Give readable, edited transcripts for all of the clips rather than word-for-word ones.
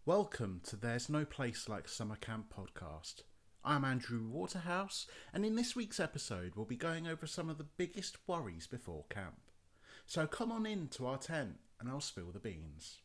Welcome to There's No Place Like Summer Camp podcast. I'm Andrew Waterhouse, and in this week's episode we'll be going over some of the biggest worries before camp. So come on in to our tent and I'll spill the beans.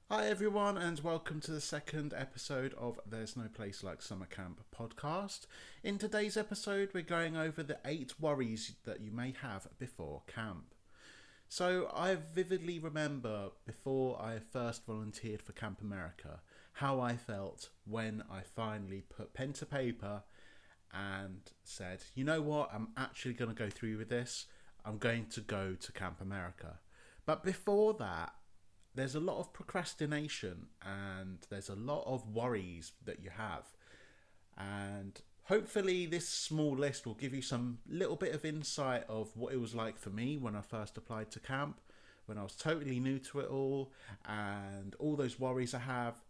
Hi everyone, and welcome to the second episode of There's No Place Like Summer Camp podcast. In today's episode we're going over the 8 worries that you may have before camp. So I vividly remember before I first volunteered for Camp America how I felt when I finally put pen to paper and said, you know what, I'm actually going to go through with this. I'm going to go to Camp America. But before that, there's a lot of procrastination and there's a lot of worries that you have. And hopefully this small list will give you some little bit of insight of what it was like for me when I first applied to camp, when I was totally new to it all, and all those worries I have.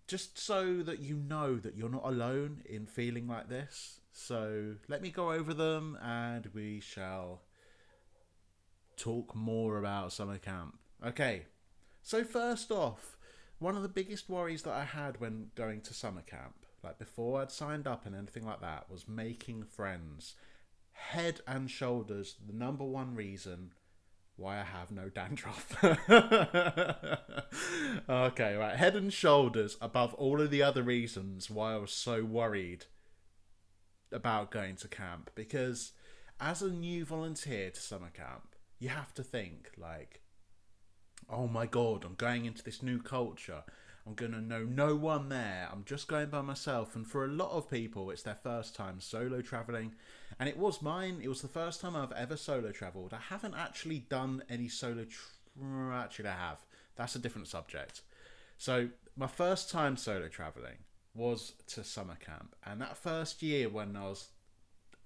Just so that you know that you're not alone in feeling like this. So let me go over them and we shall talk more about summer camp. Okay, so first off, one of the biggest worries that I had when going to summer camp, like before I'd signed up and anything like that, was making friends. Head and shoulders, the number one reason why I have no dandruff. Okay, right, head and shoulders above all of the other reasons why I was so worried about going to camp. Because as a new volunteer to summer camp, you have to think like, oh my god, I'm going into this new culture. I'm going to know no one there. I'm just going by myself. And for a lot of people, it's their first time solo traveling. And it was mine. It was the first time I've ever solo traveled. I haven't actually done any solo... Actually, I have. That's a different subject. So my first time solo traveling was to summer camp. And that first year when I was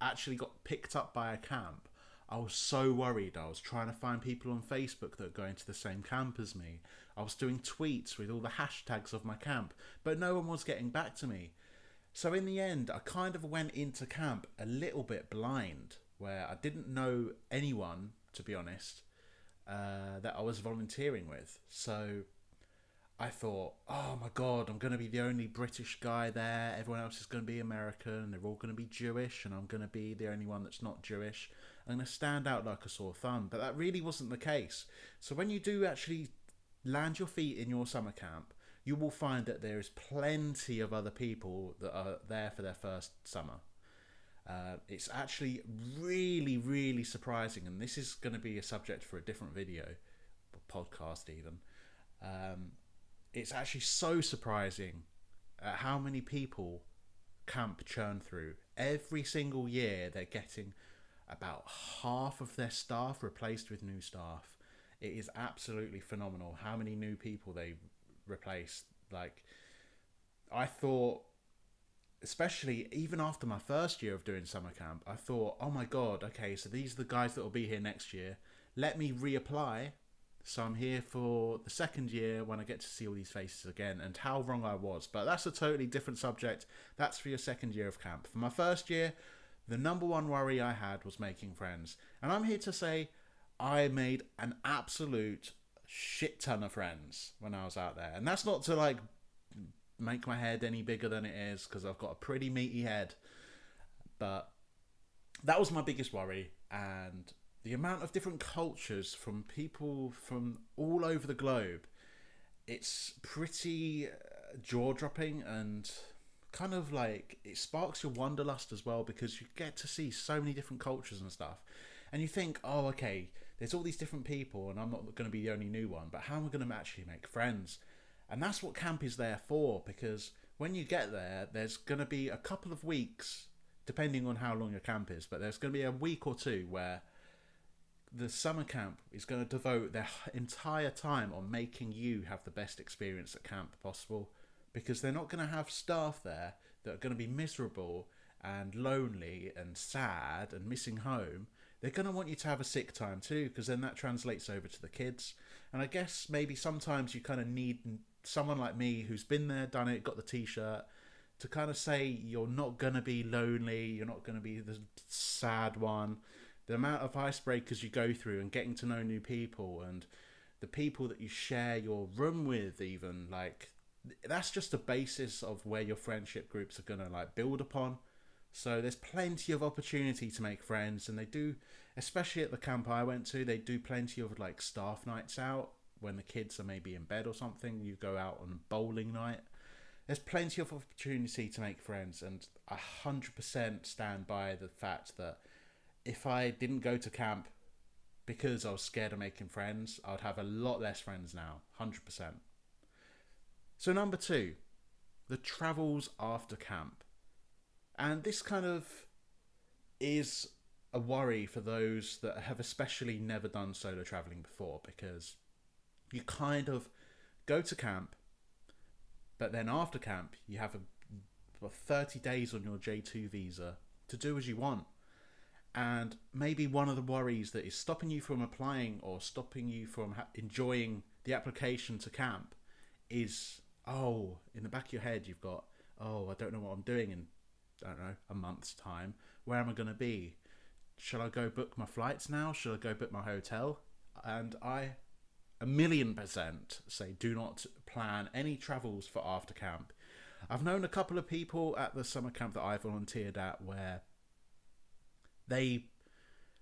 actually got picked up by a camp, I was so worried. I was trying to find people on Facebook that were going to the same camp as me. I was doing tweets with all the hashtags of my camp, but no one was getting back to me. So in the end, I kind of went into camp a little bit blind, where I didn't know anyone, to be honest, that I was volunteering with. So I thought, oh my god, I'm going to be the only British guy there. Everyone else is going to be American. They're all going to be Jewish, and I'm going to be the only one that's not Jewish. I'm going to stand out like a sore thumb. But that really wasn't the case. So when you do actually land your feet in your summer camp, you will find that there is plenty of other people that are there for their first summer. It's actually really, really surprising. And this is going to be a subject for a different video, podcast even. It's actually so surprising at how many people camp churn through. Every single year they're getting about half of their staff replaced with new staff. It is absolutely phenomenal how many new people they replace. Like, I thought, especially even after my first year of doing summer camp, I thought, oh my god, okay, so these are the guys that will be here next year. Let me reapply. So I'm here for the second year when I get to see all these faces again, and how wrong I was. But that's a totally different subject. That's for your second year of camp. For my first year, the number one worry I had was making friends. And I'm here to say I made an absolute shit ton of friends when I was out there. And that's not to like make my head any bigger than it is, because I've got a pretty meaty head. But that was my biggest worry. And the amount of different cultures from people from all over the globe, it's pretty jaw-dropping, and kind of like it sparks your wanderlust as well, because you get to see so many different cultures and stuff. And you think, oh, okay, there's all these different people and I'm not going to be the only new one, but how am I going to actually make friends? And that's what camp is there for, because when you get there, there's going to be a couple of weeks, depending on how long your camp is, but there's going to be a week or two where the summer camp is going to devote their entire time on making you have the best experience at camp possible, because they're not going to have staff there that are going to be miserable and lonely and sad and missing home, they're going to want you to have a sick time too, because then that translates over to the kids. And I guess maybe sometimes you kind of need someone like me who's been there, done it, got the t-shirt, to kind of say you're not going to be lonely, you're not going to be the sad one. The amount of icebreakers you go through and getting to know new people and the people that you share your room with, even, like, that's just the basis of where your friendship groups are going to like build upon. So there's plenty of opportunity to make friends, and they do, especially at the camp I went to, they do plenty of like staff nights out when the kids are maybe in bed or something. You go out on bowling night. There's plenty of opportunity to make friends, and I 100% stand by the fact that if I didn't go to camp because I was scared of making friends, I'd have a lot less friends now, 100%. So number 2, the travels after camp. And this kind of is a worry for those that have especially never done solo traveling before, because you kind of go to camp, but then after camp you have 30 days on your J2 visa to do as you want. And maybe one of the worries that is stopping you from applying or stopping you from enjoying the application to camp is, in the back of your head you've got, I don't know what I'm doing in, I don't know, a month's time. Where am I going to be? Shall I go book my flights now? Shall I go book my hotel? And I 1,000,000% say do not plan any travels for after camp. I've known a couple of people at the summer camp that I volunteered at where they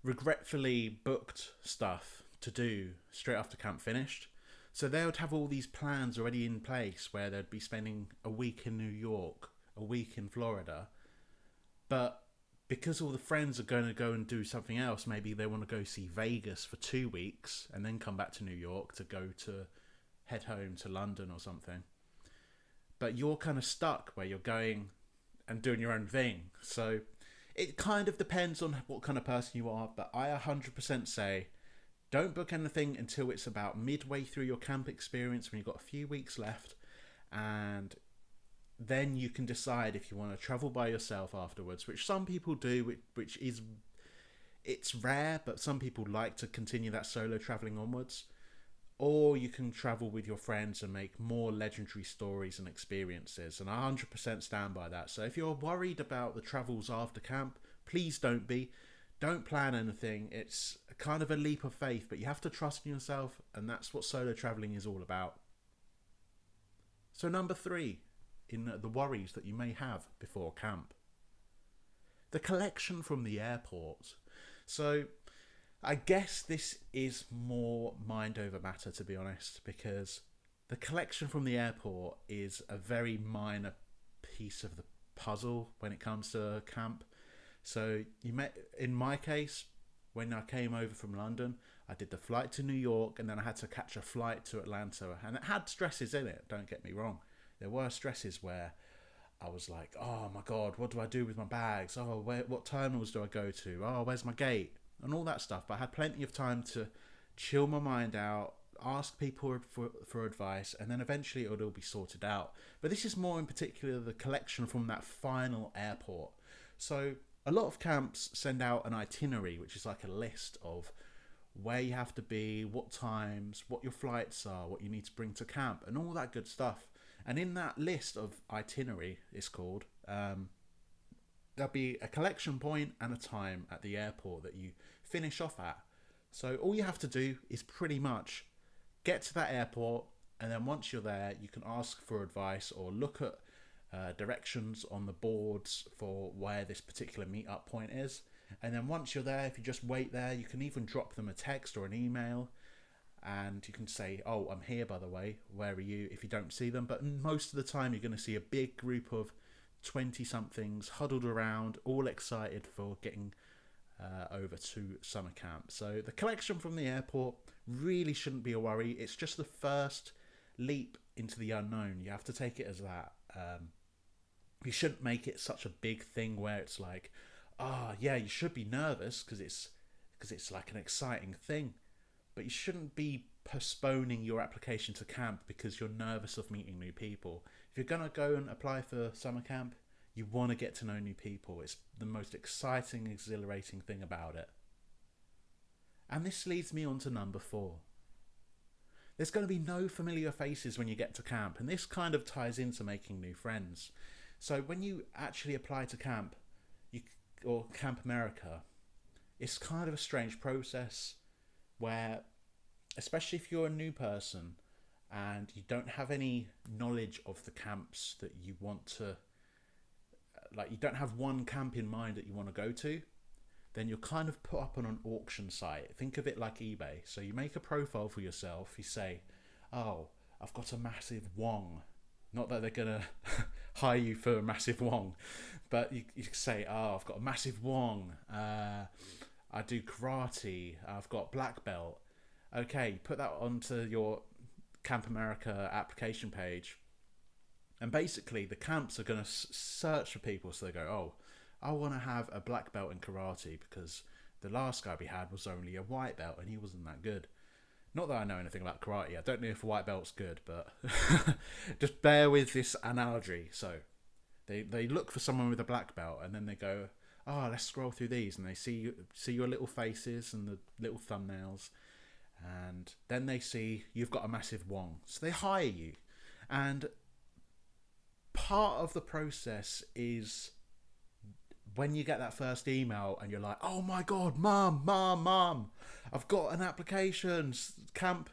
regretfully booked stuff to do straight after camp finished. So they would have all these plans already in place where they'd be spending a week in New York, a week in Florida. But because all the friends are going to go and do something else, maybe they want to go see Vegas for 2 weeks and then come back to New York to head home to London or something. But you're kind of stuck where you're going and doing your own thing. So it kind of depends on what kind of person you are, but I 100% say don't book anything until it's about midway through your camp experience when you've got a few weeks left, and then you can decide if you want to travel by yourself afterwards, which some people do, which is, it's rare, but some people like to continue that solo traveling onwards. Or you can travel with your friends and make more legendary stories and experiences. And I 100% stand by that. So if you're worried about the travels after camp, please don't be. Don't plan anything. It's kind of a leap of faith, but you have to trust in yourself. And that's what solo traveling is all about. So number 3, in the worries that you may have before camp. The collection from the airport. So I guess this is more mind over matter, to be honest, because the collection from the airport is a very minor piece of the puzzle when it comes to camp. So in my case, when I came over from London, I did the flight to New York and then I had to catch a flight to Atlanta, and it had stresses in it, don't get me wrong. There were stresses where I was like, oh my God, what do I do with my bags? What terminals do I go to? Where's my gate? And all that stuff. But I had plenty of time to chill my mind out, ask people for advice, and then eventually it would all be sorted out. But this is more in particular the collection from that final airport. So a lot of camps send out an itinerary, which is like a list of where you have to be, what times, what your flights are, what you need to bring to camp, and all that good stuff. And in that list of itinerary, it's called, there'll be a collection point and a time at the airport that you finish off at. So all you have to do is pretty much get to that airport, and then once you're there, you can ask for advice or look at directions on the boards for where this particular meetup point is. And then once you're there, if you just wait there, you can even drop them a text or an email, and you can say, I'm here, by the way, where are you, if you don't see them. But most of the time you're going to see a big group of 20-somethings huddled around, all excited for getting over to summer camp. So the collection from the airport really shouldn't be a worry. It's just the first leap into the unknown. You have to take it as that. You shouldn't make it such a big thing where it's like, you should be nervous because it's like an exciting thing. But you shouldn't be postponing your application to camp because you're nervous of meeting new people. If you're going to go and apply for summer camp, You want to get to know new people. It's the most exciting, exhilarating thing about it. And this leads me on to number 4. There's going to be no familiar faces when you get to camp, and this kind of ties into making new friends. So when you actually apply to camp, or Camp America, it's kind of a strange process where, especially if you're a new person and you don't have any knowledge of the camps that you want to, like you don't have one camp in mind that you want to go to, then you're kind of put up on an auction site. Think of it like eBay. So you make a profile for yourself. You say, oh, I've got a massive wong. Not that they're going to hire you for a massive wong, but you say, oh, I've got a massive wong. I do karate. I've got black belt. Okay, put that onto your Camp America application page. And basically the camps are going to search for people. So they go, oh, I want to have a black belt in karate because the last guy we had was only a white belt and he wasn't that good. Not that I know anything about karate. I don't know if a white belt's good, but just bear with this analogy. So they look for someone with a black belt and then they go, oh, let's scroll through these, and they see your little faces and the little thumbnails, and then they see you've got a massive wong. So they hire you. And part of the process is when you get that first email and you're like, oh my God, mom, I've got an application. Camp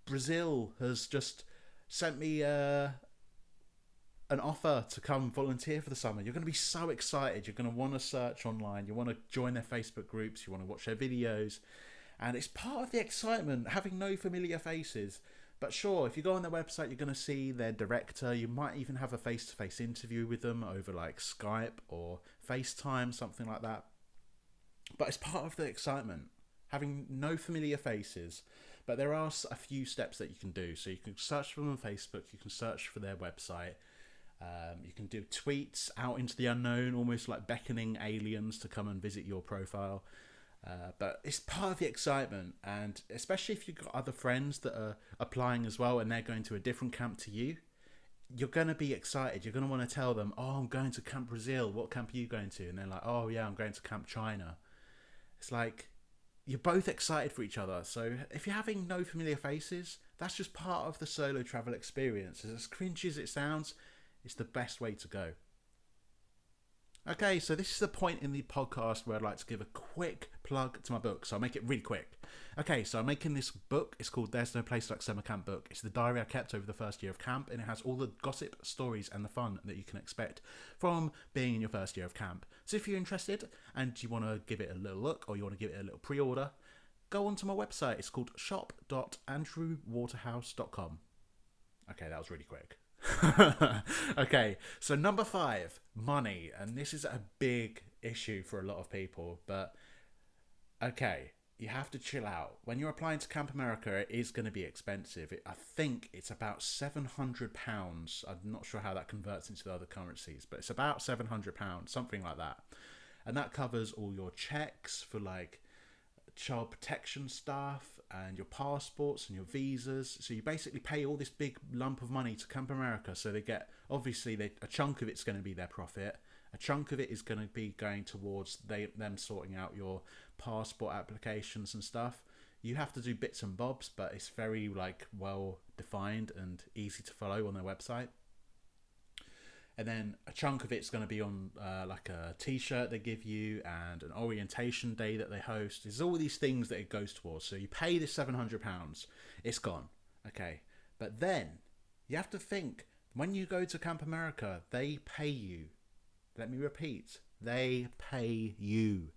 Brazil has just sent me an offer to come volunteer for the summer. You're going to be so excited. You're going to want to search online. You want to join their Facebook groups. You want to watch their videos. And it's part of the excitement, having no familiar faces. But sure, if you go on their website, you're going to see their director. You might even have a face-to-face interview with them over like Skype or FaceTime, something like that. But it's part of the excitement, having no familiar faces. But there are a few steps that you can do. So you can search for them on Facebook. You can search for their website. You can do tweets out into the unknown, almost like beckoning aliens to come and visit your profile. But it's part of the excitement, and especially if you've got other friends that are applying as well and they're going to a different camp to you, you're going to be excited. You're going to want to tell them, oh, I'm going to Camp Brazil. What camp are you going to? And they're like, oh yeah, I'm going to Camp China. It's like you're both excited for each other. So if you're having no familiar faces, that's just part of the solo travel experience. As cringy as it sounds, it's the best way to go. Okay, so this is the point in the podcast where I'd like to give a quick plug to my book, so I'll make it really quick. Okay, so I'm making this book. It's called There's No Place Like Summer Camp Book. It's the diary I kept over the first year of camp, and it has all the gossip, stories, and the fun that you can expect from being in your first year of camp. So if you're interested and you want to give it a little look, or you want to give it a little pre-order, go onto my website. It's called shop.andrewwaterhouse.com. Okay, that was really quick. Okay, so number 5, money, and this is a big issue for a lot of people, but okay, you have to chill out. When you're applying to Camp America, it is going to be expensive. I think it's about £700. I'm not sure how that converts into the other currencies, but it's about £700, something like that. And that covers all your checks for like child protection stuff and your passports and your visas. So you basically pay all this big lump of money to Camp America. So they get, obviously a chunk of it's going to be their profit. A chunk of it is going to be going towards them sorting out your passport applications and stuff. You have to do bits and bobs, but it's very like well defined and easy to follow on their website. And then a chunk of it's going to be on like a t-shirt they give you and an orientation day that they host. There's all these things that it goes towards. So you pay this £700, it's gone. Okay. But then you have to think, when you go to Camp America, they pay you. Let me repeat, they pay you.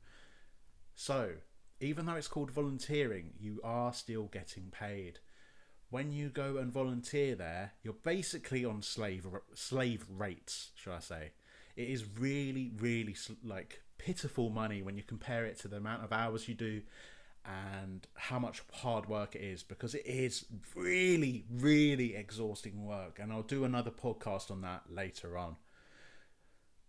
So even though it's called volunteering, you are still getting paid. When you go and volunteer there, you're basically on slave rates, shall I say. It is really, really like pitiful money when you compare it to the amount of hours you do and how much hard work it is, because it is really, really exhausting work. And I'll do another podcast on that later on.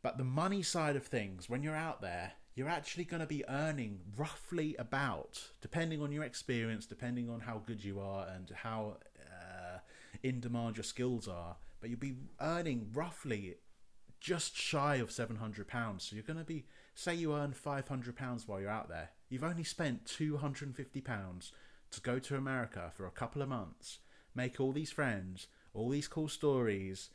But the money side of things, when you're out there, you're actually going to be earning roughly about, depending on your experience, depending on how good you are and how in demand your skills are, but you'll be earning roughly just shy of £700. So you're going to be, say you earn £500 while you're out there. You've only spent £250 to go to America for a couple of months, make all these friends, all these cool stories,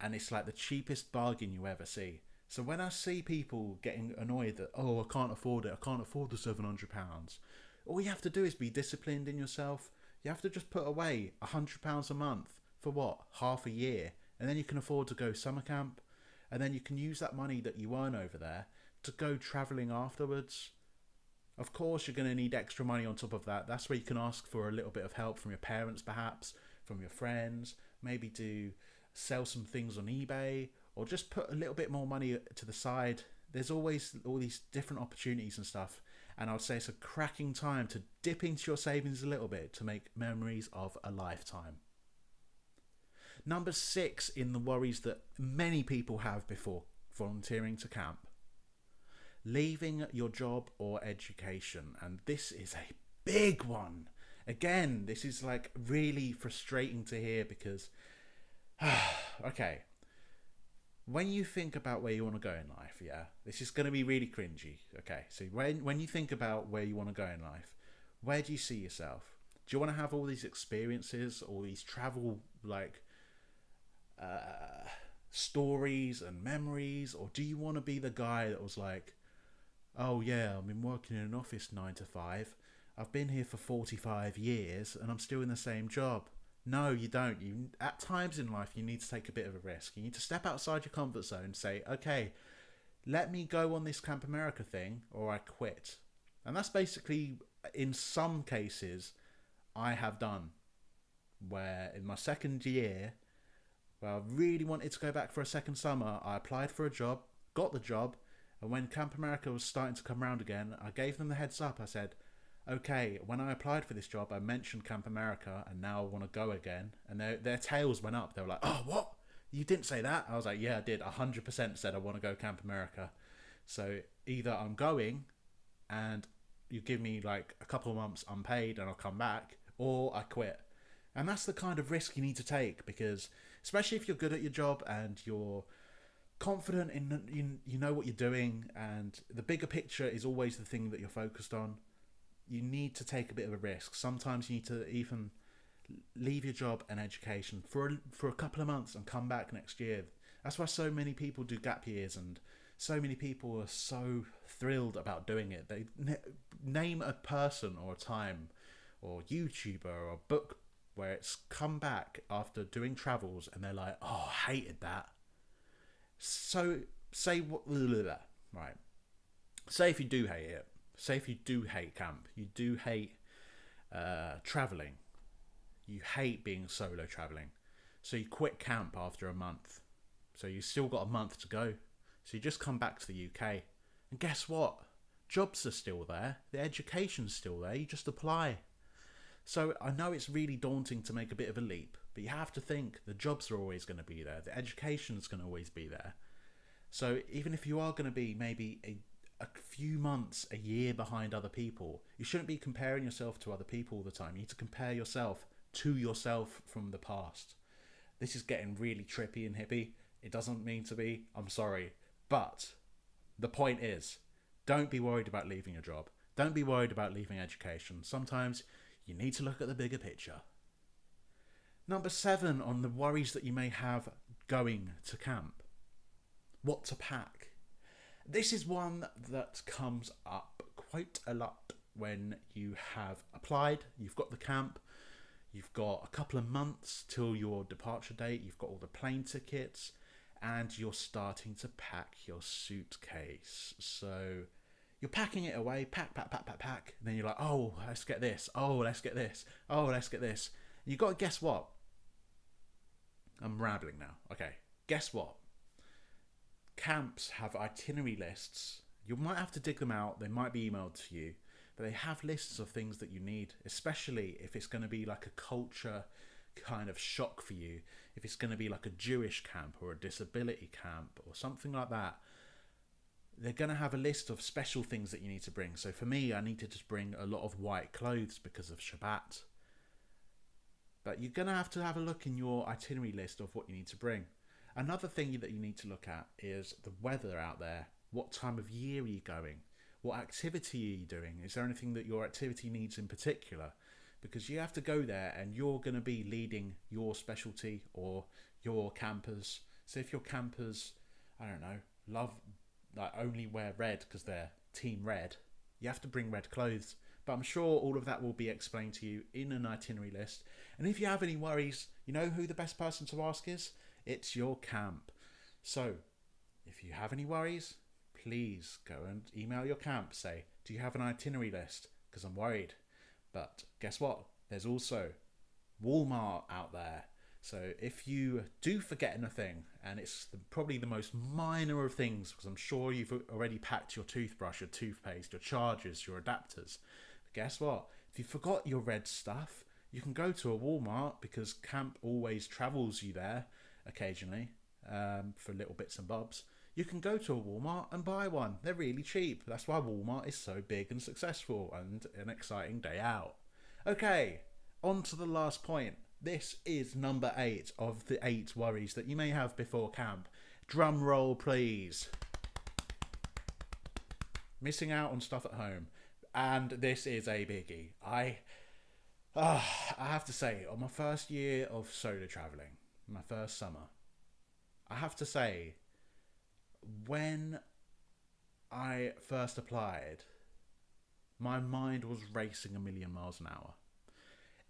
and it's like the cheapest bargain you ever see. So when I see people getting annoyed that, oh, I can't afford it, I can't afford the £700, all you have to do is be disciplined in yourself. You have to just put away £100 a month for what? Half a year. And then you can afford to go summer camp. And then you can use that money that you earn over there to go travelling afterwards. Of course, you're going to need extra money on top of that. That's where you can ask for a little bit of help from your parents, perhaps, from your friends. Maybe to sell some things on eBay, or just put a little bit more money to the side. There's always all these different opportunities and stuff. And I would say it's a cracking time to dip into your savings a little bit to make memories of a lifetime. Number 6 in the worries that many people have before volunteering to camp: leaving your job or education. And this is a big one. Again, this is like really frustrating to hear because, okay, when you think about where you want to go in life, yeah, this is going to be really cringy. Okay, so when you think about where you want to go in life, where do you see yourself? Do you want to have all these experiences, all these travel like stories and memories, or do you want to be the guy that was like, oh yeah, I've been working in an office 9 to 5, I've been here for 45 years and I'm still in the same job? No, you don't. You, at times in life, you need to take a bit of a risk. You need to step outside your comfort zone and say, okay, let me go on this Camp America thing or I quit. And that's basically, in some cases, I have done. Where in my second year, where I really wanted to go back for a second summer, I applied for a job, got the job, and when Camp America was starting to come around again, I gave them the heads up. I said, okay, when I applied for this job, I mentioned Camp America, and now I want to go again. And their tails went up. They were like, oh, what? You didn't say that? I was like, yeah, I did. 100% said I want to go Camp America. So either I'm going and you give me like a couple of months unpaid and I'll come back, or I quit. And that's the kind of risk you need to take, because especially if you're good at your job and you're confident in you know what you're doing, and the bigger picture is always the thing that you're focused on, you need to take a bit of a risk. Sometimes you need to even leave your job and education for a couple of months and come back next year. That's why so many people do gap years, and so many people are so thrilled about doing it. They name a person or a time or YouTuber or book where it's come back after doing travels and they're like, oh, I hated that. So say what, right? Say if you do hate it. Say if you do hate camp, you do hate traveling, you hate being solo traveling, so you quit camp after a month. So you still got a month to go. So you just come back to the UK, and guess what? Jobs are still there, the education's still there. You just apply. So I know it's really daunting to make a bit of a leap, but you have to think the jobs are always going to be there, the education's going to always be there. So even if you are going to be maybe a few months, a year behind other people, you shouldn't be comparing yourself to other people all the time. You need to compare yourself to yourself from the past. This is getting really trippy and hippie. It doesn't mean to be, I'm sorry. But the point is, don't be worried about leaving your job. Don't be worried about leaving education. Sometimes you need to look at the bigger picture. Number 7 on the worries that you may have going to camp. What to pack. This is one that comes up quite a lot when you have applied, you've got the camp, you've got a couple of months till your departure date, you've got all the plane tickets, and you're starting to pack your suitcase. So you're packing it away, pack, and then you're like, oh, let's get this, oh, let's get this, oh, let's get this. And you've got to guess what? I'm rambling now. Okay, guess what? Camps have itinerary lists. You might have to dig them out. They might be emailed to you, but they have lists of things that you need, especially if it's going to be like a culture kind of shock for you. If it's going to be like a Jewish camp or a disability camp or something like that, they're going to have a list of special things that you need to bring. So for me, I needed to bring a lot of white clothes because of Shabbat. But you're going to have a look in your itinerary list of what you need to bring. Another thing that you need to look at is the weather out there. What time of year are you going? What activity are you doing? Is there anything that your activity needs in particular? Because you have to go there and you're going to be leading your specialty or your campers. So if your campers, I don't know, love like only wear red because they're team red, you have to bring red clothes. But I'm sure all of that will be explained to you in an itinerary list. And if you have any worries, you know who the best person to ask is? It's your camp. So if you have any worries, please go and email your camp. Say, do you have an itinerary list? Because I'm worried. But guess what? There's also Walmart out there. So if you do forget anything, and it's probably the most minor of things, because I'm sure you've already packed your toothbrush, your toothpaste, your chargers, your adapters. But guess what? If you forgot your red stuff, you can go to a Walmart, because camp always travels you there occasionally for little bits and bobs. You can go to a Walmart and buy one. They're really cheap. That's why Walmart is so big and successful and an exciting day out. Okay, on to the last point. This is number 8 of the 8 worries that you may have before camp. Drum roll, please. Missing out on stuff at home. And this is a biggie. I have to say, on my first year of solo travelling, my first summer, I have to say, when I first applied, my mind was racing a million miles an hour.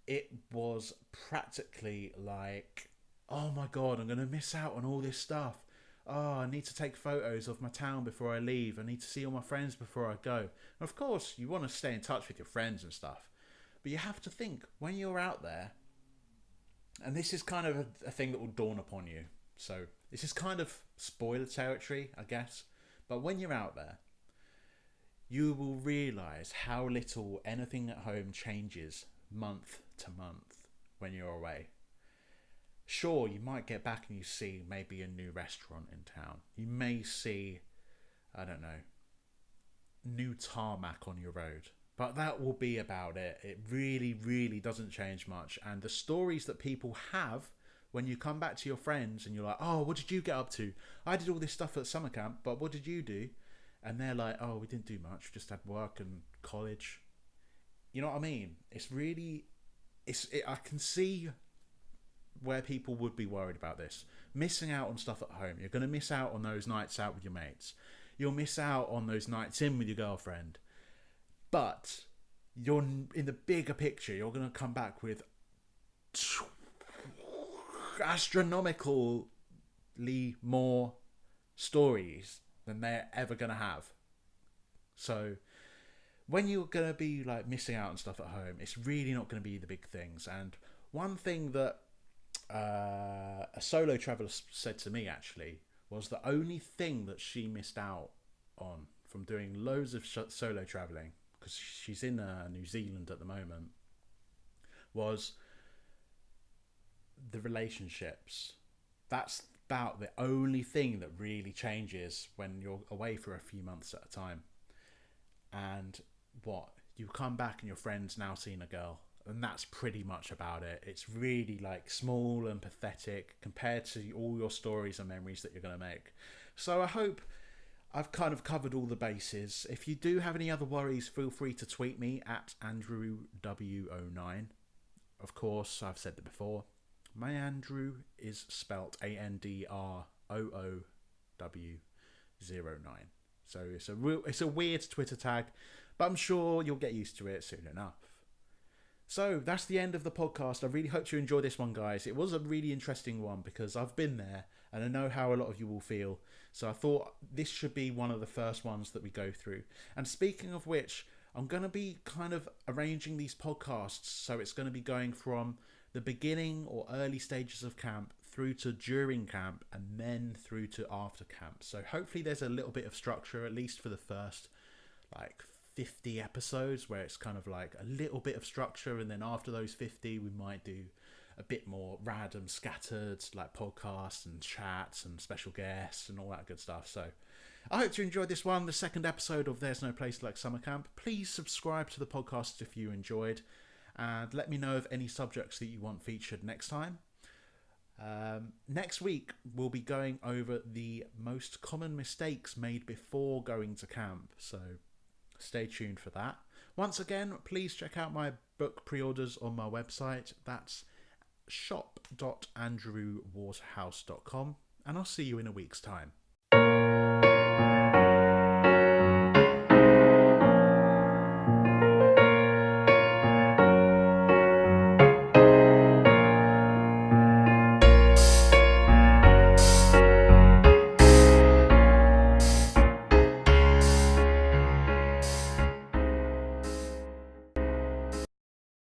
It was practically like, oh my God, I'm going to miss out on all this stuff. Oh, I need to take photos of my town before I leave. I need to see all my friends before I go. And of course, you want to stay in touch with your friends and stuff. But you have to think, when you're out there, and this is kind of a thing that will dawn upon you. So this is kind of spoiler territory, I guess. But when you're out there, you will realise how little anything at home changes month to month when you're away. Sure, you might get back and you see maybe a new restaurant in town. You may see, I don't know, new tarmac on your road. But that will be about it. It really, really doesn't change much. And the stories that people have when you come back to your friends and you're like, oh, what did you get up to? I did all this stuff at summer camp, but what did you do? And they're like, oh, we didn't do much. We just had work and college. You know what I mean? It's really, I can see where people would be worried about this. Missing out on stuff at home. You're going to miss out on those nights out with your mates. You'll miss out on those nights in with your girlfriend. But you're in the bigger picture, you're going to come back with astronomically more stories than they're ever going to have. So when you're going to be like missing out on stuff at home, it's really not going to be the big things. And one thing that a solo traveller said to me actually was the only thing that she missed out on from doing loads of solo travelling, because she's in New Zealand at the moment, was the relationships. That's about the only thing that really changes when you're away for a few months at a time. And what, you come back and your friend's now seen a girl, and that's pretty much about it. It's really like small and pathetic compared to all your stories and memories that you're going to make. So I hope I've kind of covered all the bases. If you do have any other worries, feel free to tweet me at AndrewW09. Of course, I've said it before. My Andrew is spelt ANDROOW09. So it's a weird Twitter tag, but I'm sure you'll get used to it soon enough. So that's the end of the podcast. I really hope you enjoyed this one, guys. It was a really interesting one because I've been there and I know how a lot of you will feel. So I thought this should be one of the first ones that we go through. And speaking of which, I'm going to be kind of arranging these podcasts. So it's going to be going from the beginning or early stages of camp through to during camp and then through to after camp. So hopefully there's a little bit of structure, at least for the first like 50 episodes, where it's kind of like a little bit of structure, and then after those 50 we might do a bit more random scattered like podcasts and chats and special guests and all that good stuff. So I hope you enjoyed this one, the second episode of There's No Place Like Summer Camp. Please subscribe to the podcast if you enjoyed, and let me know of any subjects that you want featured next time. Next week, we'll be going over the most common mistakes made before going to camp, so stay tuned for that. Once again, please check out my book pre-orders on my website. That's shop.andrewwaterhouse.com, and I'll see you in a week's time.